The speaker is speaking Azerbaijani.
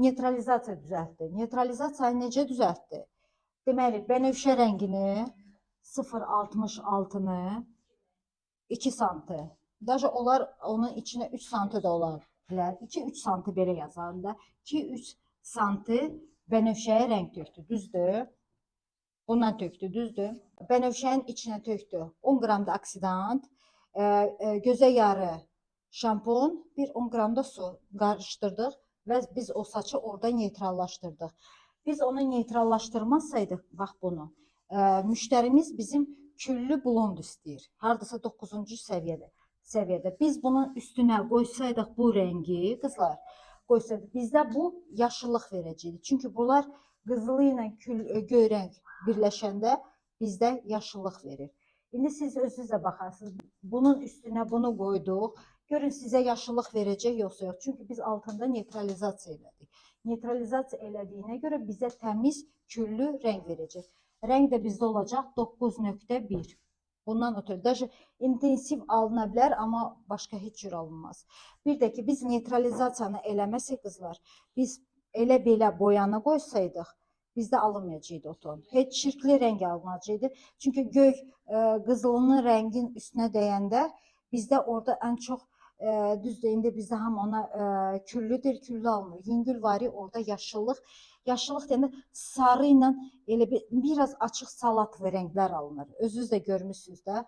Neutralizasiya düzəltdi. Neutralizasiyayı necə düzəltdi? Deməli, bənövşə rəngini 0,66-nı 2 santı. Даже onlar onun içinə 3 santı da ola bilər. 2-3 santı belə yazarım da. 2-3 santı bənövşəyə rəng tökdü, düzdür? Bundan tökdü, düzdür? Bənövşənin içinə tökdü 10 qram da oksidant, gözə yarı şampun, bir 10 qram da su qarışdırdıq və biz o saçı orada neytrallaşdırdıq. Biz onu neytrallaşdırmasaydıq, bax bunu, müştərimiz bizim küllü blond istəyir. Hardasa 9-cu səviyyədə. Biz bunun üstünə qoysaydıq bu rəngi, qızlar, qoysaydıq, bizdə bu yaşıllıq verəcəkdi. Çünki bunlar qızılı ilə göy rəng birləşəndə bizdə yaşıllıq verir. İndi siz özünüz də baxarsınız. Bunun üstünə bunu qoyduq. Görün sizə yaşıllıq verəcək yoxsa yox. Çünki biz altında neytralizasiya elədik. Neytralizasiya elədiyinə görə bizə təmiz küllü rəng verəcək. Rəng də bizdə olacaq 9,1. Bundan ötürü даже intensiv alına bilər, amma başqa heç cür alınmaz. Bir də ki, biz neytralizasiyanı eləməsək qızlar, biz elə belə boyanı qoysaydıq, bizdə alınmayacaqdı o ton. Heç çirkli rəng alınacaqdı. Çünki göy qızılının rəngin üstünə dəyəndə bizdə orada ən çox düzdür, indi bizdə hamı ona küllüdür, küllü alınır. Yüngül vari orada yaşıllıq. Yaşıllıq deyəndə sarı ilə elə biraz açıq salatlı rənglər alınır. Özünüz də görmüsünüz də.